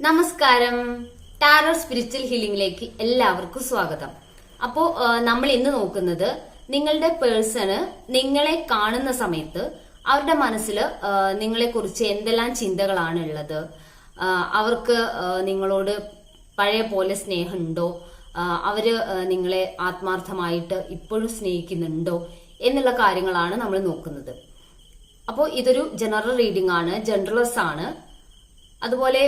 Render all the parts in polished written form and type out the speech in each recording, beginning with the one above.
നമസ്കാരം. Tarot spiritual ഹീലിംഗിലേക്ക് എല്ലാവർക്കും സ്വാഗതം. അപ്പോ നമ്മൾ ഇന്ന് നോക്കുന്നത് നിങ്ങളുടെ പേഴ്സണ് നിങ്ങളെ കാണുന്ന സമയത്ത് അവരുടെ മനസ്സിൽ നിങ്ങളെ കുറിച്ച് എന്തെല്ലാം ചിന്തകളാണ് ഉള്ളത്, അവർക്ക് നിങ്ങളോട് പഴയ പോലെ സ്നേഹമുണ്ടോ, അവര് നിങ്ങളെ ആത്മാർത്ഥമായിട്ട് ഇപ്പോഴും സ്നേഹിക്കുന്നുണ്ടോ എന്നുള്ള കാര്യങ്ങളാണ് നമ്മൾ നോക്കുന്നത്. അപ്പോൾ ഇതൊരു ജനറൽ റീഡിംഗ് ആണ്, ജനറൽസ് ആണ്. അതുപോലെ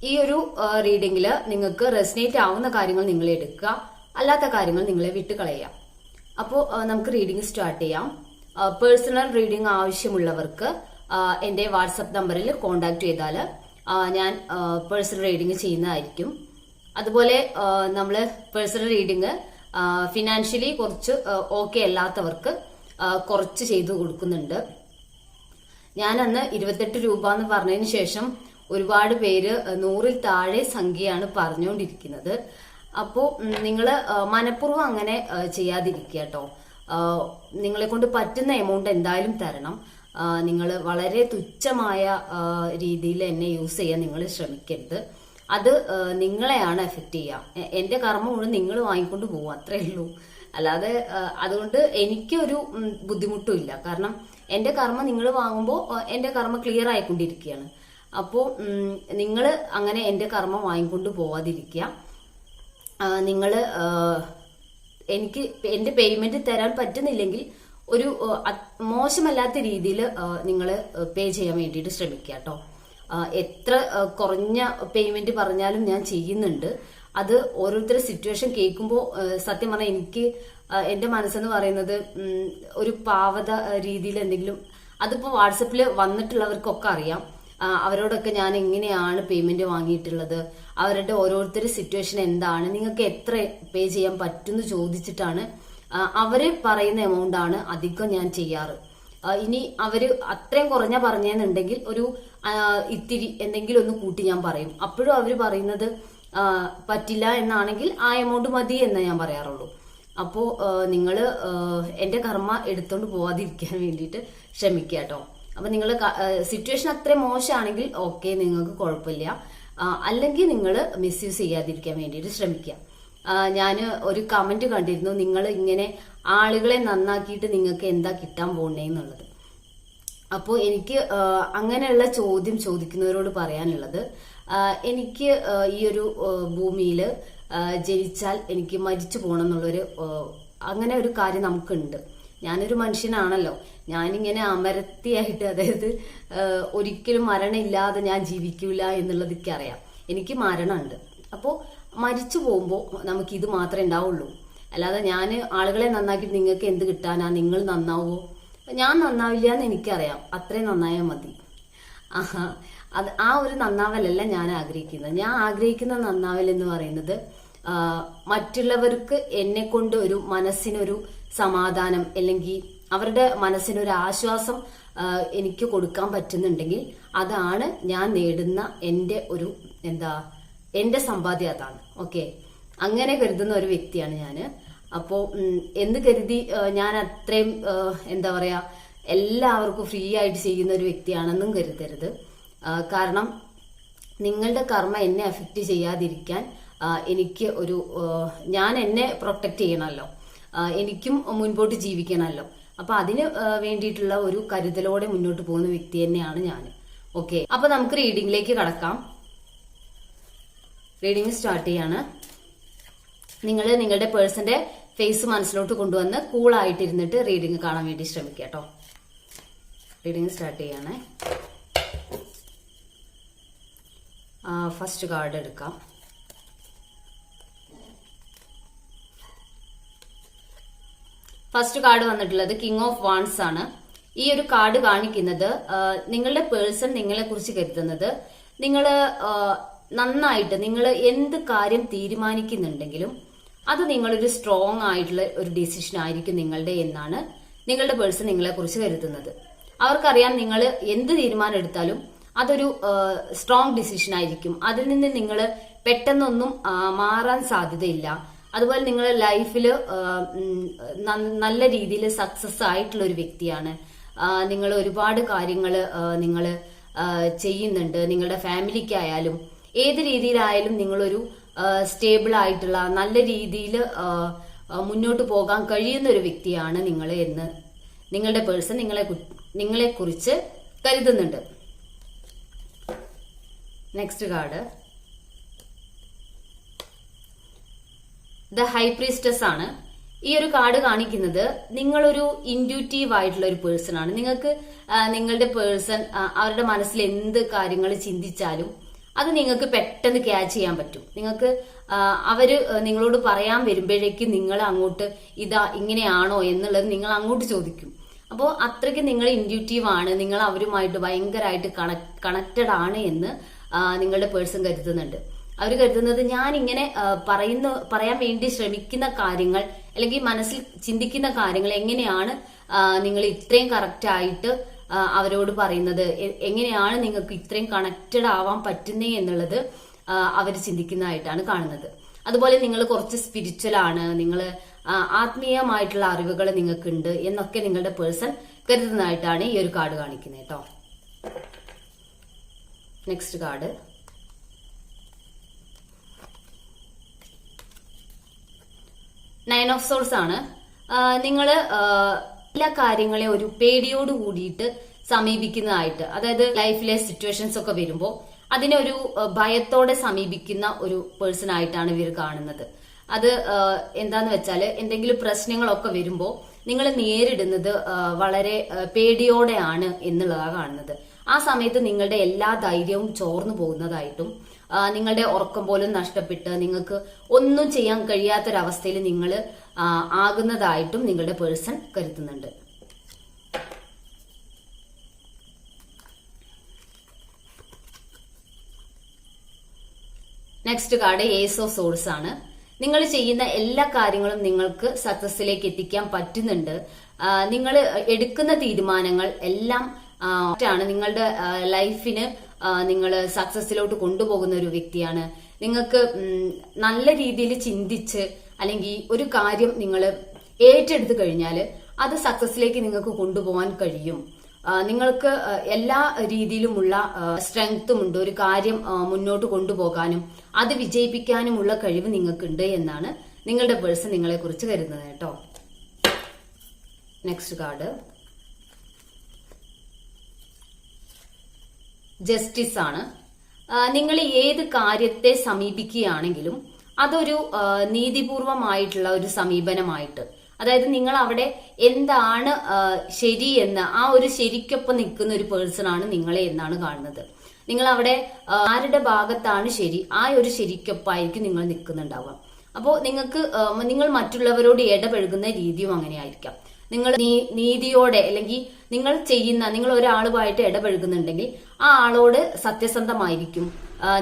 ഈ ഒരു റീഡിംഗിൽ നിങ്ങൾക്ക് റെസനേറ്റ് ആവുന്ന കാര്യങ്ങൾ നിങ്ങൾ എടുക്കുക, അല്ലാത്ത കാര്യങ്ങൾ നിങ്ങളെ വിട്ടുകളയാം. അപ്പോൾ നമുക്ക് റീഡിംഗ് സ്റ്റാർട്ട് ചെയ്യാം. പേഴ്സണൽ റീഡിംഗ് ആവശ്യമുള്ളവർക്ക് എന്റെ വാട്സപ്പ് നമ്പറിൽ കോണ്ടാക്ട് ചെയ്താൽ ഞാൻ പേഴ്സണൽ റീഡിംഗ് ചെയ്യുന്നതായിരിക്കും. അതുപോലെ നമ്മൾ പേഴ്സണൽ റീഡിംഗ് ഫിനാൻഷ്യലി കുറച്ച് ഓക്കെ അല്ലാത്തവർക്ക് കുറച്ച് ചെയ്തു കൊടുക്കുന്നുണ്ട്. ഞാൻ അന്ന് 28 രൂപ എന്ന് പറഞ്ഞതിന് ശേഷം ഒരുപാട് പേര് 100-ൽ താഴെ സംഖ്യയാണ് പറഞ്ഞുകൊണ്ടിരിക്കുന്നത്. അപ്പോൾ നിങ്ങൾ മനഃപൂർവ്വം അങ്ങനെ ചെയ്യാതിരിക്കുക കേട്ടോ. നിങ്ങളെ കൊണ്ട് പറ്റുന്ന എമൗണ്ട് എന്തായാലും തരണം. നിങ്ങൾ വളരെ തുച്ഛമായ രീതിയിൽ എന്നെ യൂസ് ചെയ്യാൻ നിങ്ങൾ ശ്രമിക്കരുത്. അത് നിങ്ങളെയാണ് എഫക്ട് ചെയ്യുക. എന്റെ കർമ്മ മുഴുവൻ നിങ്ങൾ വാങ്ങിക്കൊണ്ട് പോകും, അത്രേ ഉള്ളൂ. അല്ലാതെ അതുകൊണ്ട് എനിക്കൊരു ബുദ്ധിമുട്ടും ഇല്ല. കാരണം എന്റെ കർമ്മ നിങ്ങൾ വാങ്ങുമ്പോൾ എന്റെ കർമ്മ ക്ലിയർ ആയിക്കൊണ്ടിരിക്കുകയാണ്. അപ്പോൾ നിങ്ങൾ അങ്ങനെ എന്റെ കർമ്മം വാങ്ങിക്കൊണ്ട് പോവാതിരിക്കുക. നിങ്ങൾ എനിക്ക് എന്റെ പേയ്മെന്റ് തരാൻ പറ്റുന്നില്ലെങ്കിൽ ഒരു മോശമല്ലാത്ത രീതിയിൽ നിങ്ങൾ പേ ചെയ്യാൻ വേണ്ടിയിട്ട് ശ്രമിക്കുക കേട്ടോ. എത്ര കുറഞ്ഞ പേയ്മെന്റ് പറഞ്ഞാലും ഞാൻ ചെയ്യുന്നുണ്ട്. അത് ഓരോരുത്തരുടെ സിറ്റുവേഷൻ കേൾക്കുമ്പോൾ സത്യം പറഞ്ഞാൽ എനിക്ക് എന്റെ മനസ്സെന്ന് പറയുന്നത് ഒരു പാവത രീതിയിൽ എന്തെങ്കിലും, അതിപ്പോ വാട്സപ്പിൽ വന്നിട്ടുള്ളവർക്കൊക്കെ അറിയാം. അവരോടൊക്കെ ഞാൻ എങ്ങനെയാണ് പേയ്മെന്റ് വാങ്ങിയിട്ടുള്ളത്, അവരുടെ ഓരോരുത്തരുടെ സിറ്റുവേഷൻ എന്താണ്, നിങ്ങൾക്ക് എത്ര പേ ചെയ്യാൻ പറ്റുമെന്ന് ചോദിച്ചിട്ടാണ് അവര് പറയുന്ന എമൗണ്ട് ആണ് അധികം ഞാൻ ചെയ്യാറ്. ഇനി അവര് അത്രയും കുറഞ്ഞ പറഞ്ഞെന്നുണ്ടെങ്കിൽ ഒരു ഇത്തിരി എന്തെങ്കിലും ഒന്ന് കൂട്ടി ഞാൻ പറയും. അപ്പോഴും അവര് പറയുന്നത് പറ്റില്ല എന്നാണെങ്കിൽ ആ എമൗണ്ട് മതി എന്ന് ഞാൻ പറയാറുള്ളൂ. അപ്പോ നിങ്ങള് എന്റെ കർമ്മ എടുത്തോണ്ട് പോവാതിരിക്കാൻ വേണ്ടിയിട്ട് ശ്രമിക്കുക കേട്ടോ. അപ്പൊ നിങ്ങൾ സിറ്റുവേഷൻ അത്ര മോശമാണെങ്കിൽ ഓക്കെ, നിങ്ങൾക്ക് കുഴപ്പമില്ല. അല്ലെങ്കിൽ നിങ്ങൾ മിസ്യൂസ് ചെയ്യാതിരിക്കാൻ വേണ്ടിയിട്ട് ശ്രമിക്കുക. ഞാൻ ഒരു കമന്റ് കണ്ടിരുന്നു, നിങ്ങൾ ഇങ്ങനെ ആളുകളെ നന്നാക്കിയിട്ട് നിങ്ങൾക്ക് എന്താ കിട്ടാൻ പോണേന്നുള്ളത്. അപ്പോൾ എനിക്ക് അങ്ങനെയുള്ള ചോദ്യം ചോദിക്കുന്നവരോട് പറയാനുള്ളത്, എനിക്ക് ഈ ഒരു ഭൂമിയിൽ ജനിച്ചാൽ എനിക്ക് മരിച്ചു പോകണം എന്നുള്ളൊരു അങ്ങനെ ഒരു കാര്യം നമുക്കുണ്ട്. ഞാനൊരു മനുഷ്യനാണല്ലോ, ഞാനിങ്ങനെ അമരത്തിയായിട്ട്, അതായത് ഒരിക്കലും മരണമില്ലാതെ ഞാൻ ജീവിക്കൂല എന്നുള്ളത് എനിക്കറിയാം. എനിക്ക് മരണമുണ്ട്. അപ്പോൾ മരിച്ചു പോകുമ്പോൾ നമുക്ക് ഇത് മാത്രമേ ഉണ്ടാവുള്ളൂ. അല്ലാതെ ഞാൻ ആളുകളെ നന്നാക്കിയിട്ട് നിങ്ങൾക്ക് എന്ത് കിട്ടാനാ, നിങ്ങൾ നന്നാവോ? ഞാൻ നന്നാവില്ല എന്ന് എനിക്കറിയാം. അത്രയും നന്നായാൽ മതി. അത് ആ ഒരു നന്നാവലല്ല ഞാൻ ആഗ്രഹിക്കുന്നത്. ഞാൻ ആഗ്രഹിക്കുന്ന നന്നാവൽ എന്ന് പറയുന്നത് മറ്റുള്ളവർക്ക് എന്നെ കൊണ്ട് ഒരു മനസ്സിനൊരു സമാധാനം, അല്ലെങ്കിൽ അവരുടെ മനസ്സിനൊരു ആശ്വാസം എനിക്ക് കൊടുക്കാൻ പറ്റുന്നുണ്ടെങ്കിൽ അതാണ് ഞാൻ നേടുന്ന എന്റെ ഒരു എന്റെ സമ്പാദ്യം അതാണ്. ഓക്കെ, അങ്ങനെ കരുതുന്ന ഒരു വ്യക്തിയാണ് ഞാന്. അപ്പോ എന്ന് കരുതി ഞാൻ അത്രയും എല്ലാവർക്കും ഫ്രീ ആയിട്ട് ചെയ്യുന്ന ഒരു വ്യക്തിയാണെന്നും കരുതരുത്. കാരണം നിങ്ങളുടെ കർമ്മ എന്നെ അഫക്റ്റ് ചെയ്യാതിരിക്കാൻ എനിക്ക് ഞാൻ എന്നെ പ്രൊട്ടക്ട് ചെയ്യണമല്ലോ, എനിക്കും മുൻപോട്ട് ജീവിക്കണമല്ലോ. അപ്പൊ അതിന് വേണ്ടിയിട്ടുള്ള ഒരു കരുതലോടെ മുന്നോട്ട് പോകുന്ന വ്യക്തി തന്നെയാണ് ഞാൻ. ഓക്കെ, അപ്പൊ നമുക്ക് റീഡിംഗിലേക്ക് കടക്കാം. റീഡിംഗ് സ്റ്റാർട്ട് ചെയ്യാണ്. നിങ്ങൾ നിങ്ങളുടെ പേഴ്സന്റെ ഫേസ് മനസ്സിലോട്ട് കൊണ്ടുവന്ന് കൂളായിട്ടിരുന്നിട്ട് റീഡിംഗ് കാണാൻ വേണ്ടി ശ്രമിക്കുക കേട്ടോ. റീഡിംഗ് സ്റ്റാർട്ട് ചെയ്യാണ്. ഫസ്റ്റ് കാർഡ് എടുക്കാം. ഫസ്റ്റ് കാർഡ് വന്നിട്ടുള്ളത് കിങ് ഓഫ് വാൺസ് ആണ്. ഈ ഒരു കാർഡ് കാണിക്കുന്നത് നിങ്ങളുടെ പേഴ്സൺ നിങ്ങളെ കുറിച്ച് കരുതുന്നത്, നിങ്ങൾ നന്നായിട്ട് നിങ്ങൾ എന്ത് കാര്യം തീരുമാനിക്കുന്നുണ്ടെങ്കിലും അത് നിങ്ങളൊരു സ്ട്രോങ് ആയിട്ടുള്ള ഒരു ഡിസിഷൻ ആയിരിക്കും നിങ്ങളുടെ എന്നാണ് നിങ്ങളുടെ പേഴ്സൺ നിങ്ങളെ കുറിച്ച് കരുതുന്നത്. അവർക്കറിയാം നിങ്ങൾ എന്ത് തീരുമാനം എടുത്താലും അതൊരു സ്ട്രോങ് ഡിസിഷൻ ആയിരിക്കും. അതിൽ നിന്ന് നിങ്ങൾ പെട്ടെന്നൊന്നും മാറാൻ സാധ്യതയില്ല. അതുപോലെ നിങ്ങൾ ലൈഫിൽ നല്ല രീതിയിൽ സക്സസ് ആയിട്ടുള്ള ഒരു വ്യക്തിയാണ്. നിങ്ങൾ ഒരുപാട് കാര്യങ്ങൾ നിങ്ങൾ ചെയ്യുന്നുണ്ട്. നിങ്ങളുടെ ഫാമിലിക്കായാലും ഏത് രീതിയിലായാലും നിങ്ങളൊരു സ്റ്റേബിൾ ആയിട്ടുള്ള നല്ല രീതിയിൽ മുന്നോട്ട് പോകാൻ കഴിയുന്ന ഒരു വ്യക്തിയാണ് നിങ്ങൾ എന്ന് നിങ്ങളുടെ പേഴ്സൺ നിങ്ങളെ കുറിച്ച് കരുതുന്നുണ്ട്. Next card the high priestess ആണ്. ഈ ഒരു കാർഡ് കാണിക്കുന്നത് നിങ്ങളൊരു ഇൻഡ്യൂറ്റീവ് ആയിട്ടുള്ള ഒരു പേഴ്സൺ ആണ്. നിങ്ങൾക്ക് നിങ്ങളുടെ പേഴ്സൺ അവരുടെ മനസ്സിൽ എന്ത് കാര്യങ്ങൾ ചിന്തിച്ചാലും അത് നിങ്ങൾക്ക് പെട്ടെന്ന് ക്യാച്ച് ചെയ്യാൻ പറ്റും. നിങ്ങൾക്ക് അവര് നിങ്ങളോട് പറയാൻ വരുമ്പോഴേക്കും നിങ്ങൾ അങ്ങോട്ട് ഇതാ ഇങ്ങനെയാണോ എന്നുള്ളത് നിങ്ങൾ അങ്ങോട്ട് ചോദിക്കും. അപ്പോൾ അത്രയ്ക്ക് നിങ്ങൾ ഇൻഡ്യൂറ്റീവ് ആണ്, നിങ്ങൾ അവരുമായിട്ട് ഭയങ്കരമായിട്ട് കണക്റ്റഡ് ആണ് എന്ന് നിങ്ങളുടെ പേഴ്സൺ കരുതുന്നുണ്ട്. അവർ കരുതുന്നത് ഞാൻ ഇങ്ങനെ പറയാൻ വേണ്ടി ശ്രമിക്കുന്ന കാര്യങ്ങൾ അല്ലെങ്കിൽ മനസ്സിൽ ചിന്തിക്കുന്ന കാര്യങ്ങൾ എങ്ങനെയാണ് നിങ്ങൾ ഇത്രയും കറക്റ്റ് ആയിട്ട് അവരോട് പറയുന്നത്, എങ്ങനെയാണ് നിങ്ങൾക്ക് ഇത്രയും കണക്റ്റഡ് ആവാൻ പറ്റുന്നേ എന്നുള്ളത് അവർ ചിന്തിക്കുന്നതായിട്ടാണ് കാണുന്നത്. അതുപോലെ നിങ്ങൾ കുറച്ച് സ്പിരിച്വൽ ആണ്, നിങ്ങൾ ആത്മീയമായിട്ടുള്ള അറിവുകൾ നിങ്ങൾക്കുണ്ട് എന്നൊക്കെ നിങ്ങളുടെ പേഴ്സൺ കരുതുന്നതായിട്ടാണ് ഈ ഒരു കാർഡ് കാണിക്കുന്നത് കേട്ടോ. Next card nine of swords ആണ്. നിങ്ങള് എല്ലാ കാര്യങ്ങളെ ഒരു പേടിയോട് കൂടിയിട്ട് സമീപിക്കുന്നതായിട്ട്, അതായത് ലൈഫിലെ സിറ്റുവേഷൻസ് ഒക്കെ വരുമ്പോൾ അതിനെ ഒരു ഭയത്തോടെ സമീപിക്കുന്ന ഒരു പേഴ്സൺ ആയിട്ടാണ് ഇവർ കാണുന്നത്. അത് എന്താന്ന് വെച്ചാല് എന്തെങ്കിലും പ്രശ്നങ്ങളൊക്കെ വരുമ്പോൾ നിങ്ങൾ നേരിടുന്നത് വളരെ പേടിയോടെയാണ് എന്നുള്ളതാണ് കാണുന്നത്. ആ സമയത്ത് നിങ്ങളുടെ എല്ലാ ധൈര്യവും ചോർന്നു പോകുന്നതായിട്ടും നിങ്ങളുടെ ഉറക്കം പോലും നഷ്ടപ്പെട്ട് നിങ്ങൾക്ക് ഒന്നും ചെയ്യാൻ കഴിയാത്തൊരവസ്ഥയിൽ നിങ്ങൾ ആകുന്നതായിട്ടും നിങ്ങളുടെ പേഴ്സൺ കരുതുന്നുണ്ട്. Next card ace of swords ആണ്. നിങ്ങൾ ചെയ്യുന്ന എല്ലാ കാര്യങ്ങളും നിങ്ങൾക്ക് സക്സസിലേക്ക് എത്തിക്കാൻ പറ്റുന്നുണ്ട്. നിങ്ങൾ എടുക്കുന്ന തീരുമാനങ്ങൾ എല്ലാം ആണ് നിങ്ങളുടെ ലൈഫിന് നിങ്ങൾ സക്സസിലോട്ട് കൊണ്ടുപോകുന്ന ഒരു വ്യക്തിയാണ്. നിങ്ങൾക്ക് നല്ല രീതിയിൽ ചിന്തിച്ച് അല്ലെങ്കിൽ ഒരു കാര്യം നിങ്ങൾ ഏറ്റെടുത്തു കഴിഞ്ഞാൽ അത് സക്സസിലേക്ക് നിങ്ങൾക്ക് കൊണ്ടുപോകാൻ കഴിയും. നിങ്ങൾക്ക് എല്ലാ രീതിയിലുമുള്ള സ്ട്രെങ്ത്തും ഉണ്ട്. ഒരു കാര്യം മുന്നോട്ട് കൊണ്ടുപോകാനും അത് വിജയിപ്പിക്കാനുമുള്ള കഴിവ് നിങ്ങൾക്കുണ്ട് എന്നാണ് നിങ്ങളുടെ പേഴ്സൺ നിങ്ങളെ കുറിച്ച് കരുതുന്നത് കേട്ടോ. നെക്സ്റ്റ് കാർഡ് ജസ്റ്റിസ് ആണ്. നിങ്ങൾ ഏത് കാര്യത്തെ സമീപിക്കുകയാണെങ്കിലും അതൊരു നീതിപൂർവമായിട്ടുള്ള ഒരു സമീപനമായിട്ട്, അതായത് നിങ്ങൾ അവിടെ എന്താണ് ശരി എന്ന് ആ ഒരു ശരിക്കൊപ്പം നിൽക്കുന്ന ഒരു പേഴ്സൺ ആണ് നിങ്ങളെ എന്നാണ് കാണുന്നത്. നിങ്ങൾ അവിടെ ആരുടെ ഭാഗത്താണ് ശരി ആ ഒരു ശരിക്കൊപ്പായിരിക്കും നിങ്ങൾ നിൽക്കുന്നുണ്ടാവുക. അപ്പോൾ നിങ്ങൾ മറ്റുള്ളവരോട് ഇടപഴകുന്ന രീതിയും അങ്ങനെ ആയിരിക്കാം. നിങ്ങൾ നീതിയോടെ അല്ലെങ്കിൽ നിങ്ങൾ ഒരാളുമായിട്ട് ഇടപഴകുന്നുണ്ടെങ്കിൽ ആ ആളോട് സത്യസന്ധമായിരിക്കും,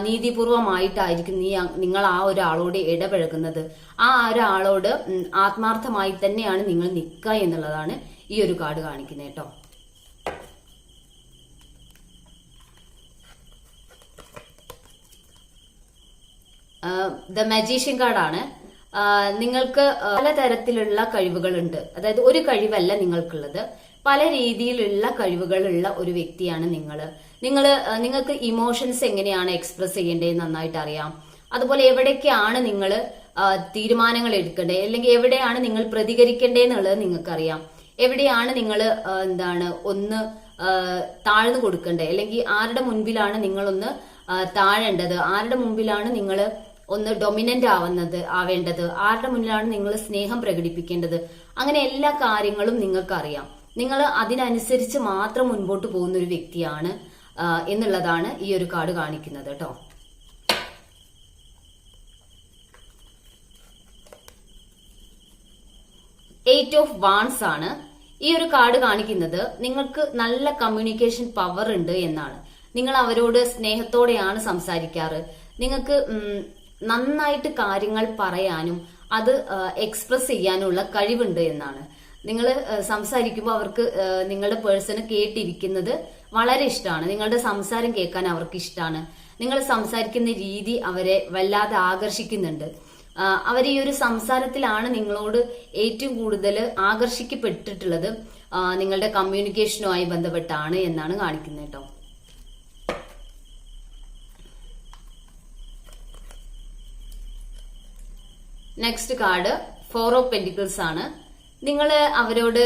നീതിപൂർവമായിട്ടായിരിക്കും നിങ്ങൾ ആ ഒരാളോട് ഇടപഴകുന്നത്. ആ ഒരാളോട് ആത്മാർത്ഥമായി തന്നെയാണ് നിങ്ങൾ നിൽക്കുക എന്നുള്ളതാണ് ഈ ഒരു കാർഡ് കാണിക്കുന്നത് കേട്ടോ. ദ മജീഷ്യൻ കാർഡാണ്. നിങ്ങൾക്ക് പലതരത്തിലുള്ള കഴിവുകളുണ്ട്. അതായത് ഒരു കഴിവല്ല നിങ്ങൾക്കുള്ളത്, പല രീതിയിലുള്ള കഴിവുകളുള്ള ഒരു വ്യക്തിയാണ് നിങ്ങൾക്ക് ഇമോഷൻസ് എങ്ങനെയാണ് എക്സ്പ്രസ് ചെയ്യേണ്ടത് നന്നായിട്ട് അറിയാം. അതുപോലെ എവിടേക്കാണ് നിങ്ങൾ തീരുമാനങ്ങൾ എടുക്കേണ്ടത് അല്ലെങ്കിൽ എവിടെയാണ് നിങ്ങൾ പ്രതികരിക്കേണ്ടതെന്നുള്ളത് നിങ്ങൾക്കറിയാം. എവിടെയാണ് നിങ്ങൾ ഒന്ന് താഴ്ന്നു കൊടുക്കേണ്ടത് അല്ലെങ്കിൽ ആരുടെ മുൻപിലാണ് നിങ്ങളൊന്ന് താഴേണ്ടത്, ആരുടെ മുമ്പിലാണ് നിങ്ങൾ ഒന്ന് ഡൊമിനന്റ് ആവേണ്ടത്, ആരുടെ മുന്നിലാണ് നിങ്ങൾ സ്നേഹം പ്രകടിപ്പിക്കേണ്ടത്, അങ്ങനെ എല്ലാ കാര്യങ്ങളും നിങ്ങൾക്കറിയാം. നിങ്ങൾ അതിനനുസരിച്ച് മാത്രം മുൻപോട്ട് പോകുന്ന ഒരു വ്യക്തിയാണ് എന്നുള്ളതാണ് ഈ ഒരു കാർഡ് കാണിക്കുന്നത് കേട്ടോ. എയ്റ്റ് ഓഫ് വാൺസ് ആണ്. ഈ ഒരു കാർഡ് കാണിക്കുന്നത് നിങ്ങൾക്ക് നല്ല കമ്മ്യൂണിക്കേഷൻ പവർ ഉണ്ട് എന്നാണ്. നിങ്ങൾ അവരോട് സ്നേഹത്തോടെയാണ് സംസാരിക്കാറ്. നിങ്ങൾക്ക് നന്നായിട്ട് കാര്യങ്ങൾ പറയാനും അത് എക്സ്പ്രസ് ചെയ്യാനുള്ള കഴിവുണ്ട് എന്നാണ്. നിങ്ങൾ സംസാരിക്കുമ്പോൾ അവർക്ക് നിങ്ങളുടെ പേഴ്സണ് കേട്ടിരിക്കുന്നത് വളരെ ഇഷ്ടമാണ്. നിങ്ങളുടെ സംസാരം കേൾക്കാൻ അവർക്ക് ഇഷ്ടമാണ്. നിങ്ങൾ സംസാരിക്കുന്ന രീതി അവരെ വല്ലാതെ ആകർഷിക്കുന്നുണ്ട്. അവർ ഈ ഒരു സംസാരത്തിലാണ് നിങ്ങളോട് ഏറ്റവും കൂടുതൽ ആകർഷിക്കപ്പെട്ടിട്ടുള്ളത്. നിങ്ങളുടെ കമ്മ്യൂണിക്കേഷനുമായി ബന്ധപ്പെട്ടാണ് എന്നാണ് കാണിക്കുന്നത് കേട്ടോ. നെക്സ്റ്റ് കാർഡ് 4 ഓഫ് പെന്റിക്കിൾസ് ആണ്. നിങ്ങൾ അവരോട്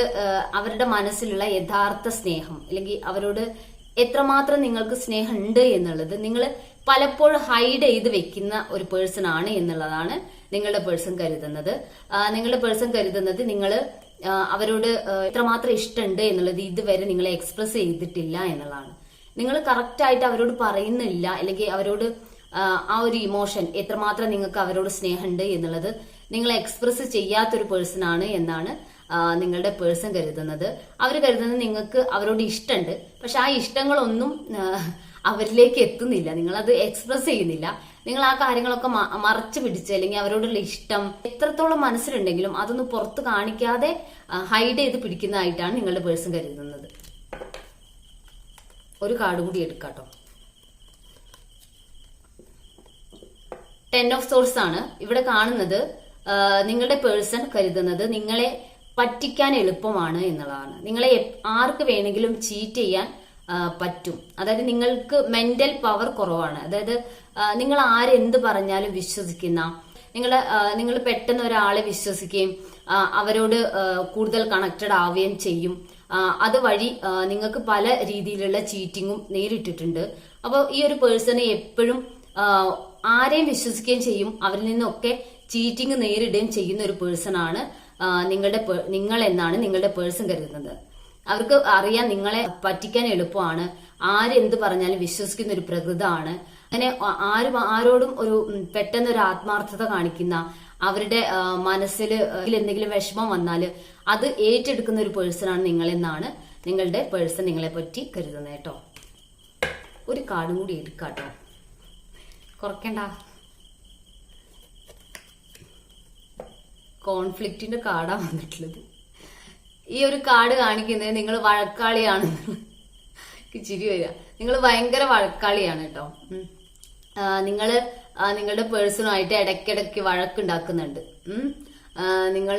അവരുടെ മനസ്സിലുള്ള യഥാർത്ഥ സ്നേഹം അല്ലെങ്കിൽ അവരോട് എത്രമാത്രം നിങ്ങൾക്ക് സ്നേഹം ഉണ്ട് എന്നുള്ളത് നിങ്ങൾ പലപ്പോഴും ഹൈഡ് ചെയ്ത് വെക്കുന്ന ഒരു പേഴ്സൺ ആണ് എന്നുള്ളതാണ് നിങ്ങളുടെ പേഴ്സൺ കരുതുന്നത്. നിങ്ങളുടെ പേഴ്സൺ കരുതുന്നത് നിങ്ങൾ അവരോട് എത്രമാത്രം ഇഷ്ടമുണ്ട് എന്നുള്ളത് ഇതുവരെ നിങ്ങളെ എക്സ്പ്രസ് ചെയ്തിട്ടില്ല എന്നുള്ളതാണ്. നിങ്ങൾ കറക്റ്റ് ആയിട്ട് അവരോട് പറയുന്നില്ല, അല്ലെങ്കിൽ അവരോട് ആ ഒരു ഇമോഷൻ എത്രമാത്രം നിങ്ങൾക്ക് അവരോട് സ്നേഹമുണ്ട് എന്നുള്ളത് നിങ്ങൾ എക്സ്പ്രസ് ചെയ്യാത്തൊരു പേഴ്സൺ ആണ് എന്നാണ് നിങ്ങളുടെ പേഴ്സൺ കരുതുന്നത്. അവർ കരുതുന്നത് നിങ്ങൾക്ക് അവരോട് ഇഷ്ടമുണ്ട്, പക്ഷെ ആ ഇഷ്ടങ്ങളൊന്നും അവരിലേക്ക് എത്തുന്നില്ല, നിങ്ങളത് എക്സ്പ്രസ് ചെയ്യുന്നില്ല. നിങ്ങൾ ആ കാര്യങ്ങളൊക്കെ മറച്ചു പിടിച്ച് അല്ലെങ്കിൽ അവരോടുള്ള ഇഷ്ടം എത്രത്തോളം മനസ്സിലുണ്ടെങ്കിലും അതൊന്നും പുറത്ത് കാണിക്കാതെ ഹൈഡ് ചെയ്ത് പിടിക്കുന്നതായിട്ടാണ് നിങ്ങളുടെ പേഴ്സൺ കരുതുന്നത്. ഒരു കാർഡ് കൂടി എടുക്കാട്ടോ. 10 ഓഫ് സോഴ്സ് ആണ് ഇവിടെ കാണുന്നത്. നിങ്ങളുടെ പേഴ്സൺ കരുതുന്നത് നിങ്ങളെ പറ്റിക്കാൻ എളുപ്പമാണ് എന്നുള്ളതാണ്. നിങ്ങളെ ആർക്ക് വേണമെങ്കിലും ചീറ്റ് ചെയ്യാൻ പറ്റും. അതായത് നിങ്ങൾക്ക് മെന്റൽ പവർ കുറവാണ്. അതായത് നിങ്ങൾ ആരെന്ത് പറഞ്ഞാലും വിശ്വസിക്കുന്ന, നിങ്ങൾ പെട്ടെന്ന് ഒരാളെ വിശ്വസിക്കുകയും അവരോട് കൂടുതൽ കണക്റ്റഡ് ആവുകയും ചെയ്യും. അതുവഴി നിങ്ങൾക്ക് പല രീതിയിലുള്ള ചീറ്റിങ്ങും നേരിട്ടിട്ടുണ്ട്. അപ്പോൾ ഈ ഒരു പേഴ്സണെ എപ്പോഴും ആരെയും വിശ്വസിക്കുകയും ചെയ്യും, അവരിൽ നിന്നൊക്കെ ചീറ്റിംഗ് നേരിടുകയും ചെയ്യുന്ന ഒരു പേഴ്സൺ ആണ് നിങ്ങൾ എന്നാണ് നിങ്ങളുടെ പേഴ്സൺ കരുതുന്നത്. അവർക്ക് അറിയാം നിങ്ങളെ പറ്റിക്കാൻ എളുപ്പമാണ്, ആരെന്ത് പറഞ്ഞാലും വിശ്വസിക്കുന്ന ഒരു പ്രകൃതമാണ്. അങ്ങനെ ആരോടും ഒരു പെട്ടെന്ന് ഒരു ആത്മാർത്ഥത കാണിക്കുന്ന, അവരുടെ മനസ്സിൽ എന്തെങ്കിലും വിഷമം വന്നാൽ അത് ഏറ്റെടുക്കുന്ന ഒരു പേഴ്സൺ ആണ് നിങ്ങളെന്നാണ് നിങ്ങളുടെ പേഴ്സൺ നിങ്ങളെ പറ്റി കരുതുന്നത് കേട്ടോ. ഒരു കാർഡും കൂടി എടുക്കാട്ടോ, കുറയ്ക്കണ്ട. കോൺഫ്ലിക്റ്റിന്റെ കാർഡാ വന്നിട്ടുള്ളത്. ഈ ഒരു കാർഡ് കാണിക്കുന്നത് നിങ്ങൾ വഴക്കാളിയാണെന്ന് ചിരി വരിക. നിങ്ങൾ ഭയങ്കര വഴക്കാളിയാണ് കേട്ടോ. നിങ്ങളുടെ പേഴ്സണുമായിട്ട് ഇടയ്ക്കിടയ്ക്ക് വഴക്കുണ്ടാക്കുന്നുണ്ട്. നിങ്ങൾ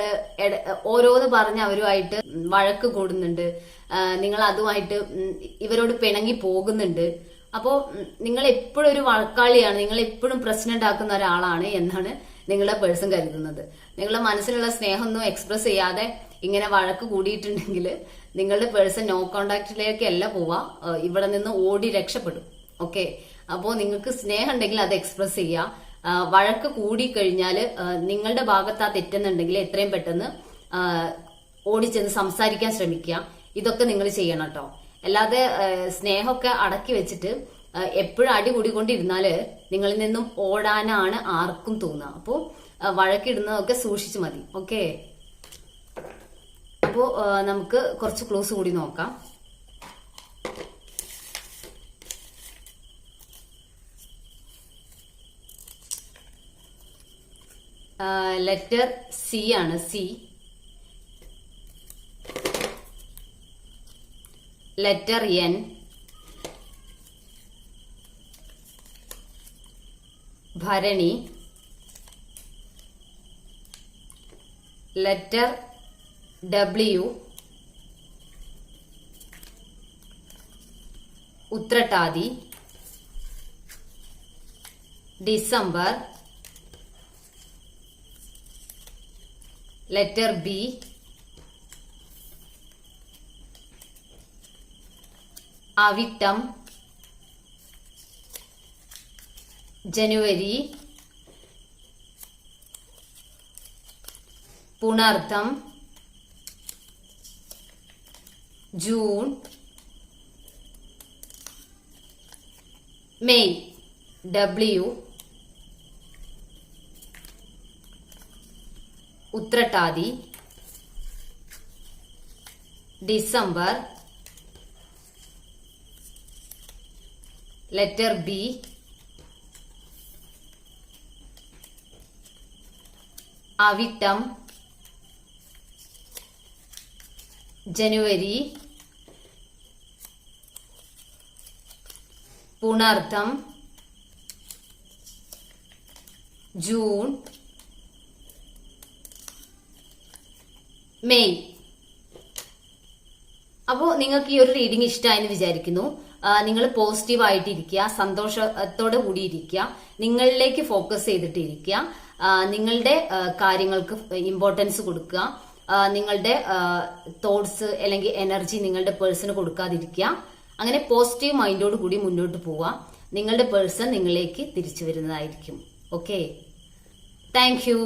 ഓരോന്ന് പറഞ്ഞ് അവരുമായിട്ട് വഴക്ക് കൂടുന്നുണ്ട്. നിങ്ങൾ അതുമായിട്ട് ഇവരോട് പിണങ്ങി പോകുന്നുണ്ട്. അപ്പോ നിങ്ങൾ എപ്പോഴും ഒരു വഴക്കാളിയാണ്, നിങ്ങൾ എപ്പോഴും പ്രശ്നം ഉണ്ടാക്കുന്ന ഒരാളാണ് എന്നാണ് നിങ്ങളുടെ പേഴ്സൺ കരുതുന്നത്. നിങ്ങളുടെ മനസ്സിലുള്ള സ്നേഹമൊന്നും എക്സ്പ്രസ് ചെയ്യാതെ ഇങ്ങനെ വഴക്ക് കൂടിയിട്ടുണ്ടെങ്കിൽ നിങ്ങളുടെ പേഴ്സൺ നോ കോണ്ടാക്റ്റിലേക്കല്ല പോവാ, ഇവിടെ നിന്ന് ഓടി രക്ഷപ്പെടും. ഓക്കെ, അപ്പോ നിങ്ങൾക്ക് സ്നേഹം ഉണ്ടെങ്കിൽ അത് എക്സ്പ്രസ് ചെയ്യുക. വഴക്ക് കൂടിക്കഴിഞ്ഞാൽ നിങ്ങളുടെ ഭാഗത്ത് ആ തെറ്റുന്നുണ്ടെങ്കിൽ എത്രയും പെട്ടെന്ന് ഓടിച്ചെന്ന് സംസാരിക്കാൻ ശ്രമിക്കുക. ഇതൊക്കെ നിങ്ങൾ ചെയ്യണം കേട്ടോ. അല്ലാതെ സ്നേഹമൊക്കെ അടക്കി വെച്ചിട്ട് എപ്പോഴും അടി കൂടിക്കൊണ്ടിരുന്നാല് നിങ്ങളിൽ നിന്നും ഓടാനാണ് ആർക്കും തോന്നുക. അപ്പോ വഴക്കിടുന്നതൊക്കെ സൂക്ഷിച്ചു മതി. ഓക്കെ, അപ്പോ നമുക്ക് കുറച്ച് ക്ലോസ് കൂടി നോക്കാം. ലെറ്റർ സി ആണ്. സി. Letter N. ഭരണി. Letter W. ഉത്രട്ടാതി. ഡിസംബർ. Letter B. അവിട്ടം. ജനുവരി. പുണർത്തം. ജൂൺ. മെയ്. ഡബ്ല്യു. ഉത്രട്ടാതി. ഡിസംബർ. Letter B. അവിട്ടം. ജനുവരി. പുണർത്തം. ജൂൺ. മെയ്. അപ്പോ നിങ്ങൾക്ക് ഈ ഒരു റീഡിംഗ് ഇഷ്ടമായെന്ന് വിചാരിക്കുന്നു. നിങ്ങൾ പോസിറ്റീവ് ആയിട്ടിരിക്കുക, സന്തോഷത്തോടെ കൂടി ഇരിക്കുക, നിങ്ങളിലേക്ക് ഫോക്കസ് ചെയ്തിട്ടിരിക്കുക. നിങ്ങളുടെ കാര്യങ്ങൾക്ക് ഇമ്പോർട്ടൻസ് കൊടുക്കുക. നിങ്ങളുടെ തോട്ട്സ് അല്ലെങ്കിൽ എനർജി നിങ്ങളുടെ പേഴ്സണ് കൊടുക്കാതിരിക്കുക. അങ്ങനെ പോസിറ്റീവ് മൈൻഡോട് കൂടി മുന്നോട്ട് പോവുക. നിങ്ങളുടെ പേഴ്സൺ നിങ്ങളിലേക്ക് തിരിച്ചു വരുന്നതായിരിക്കും. Okay, thank you.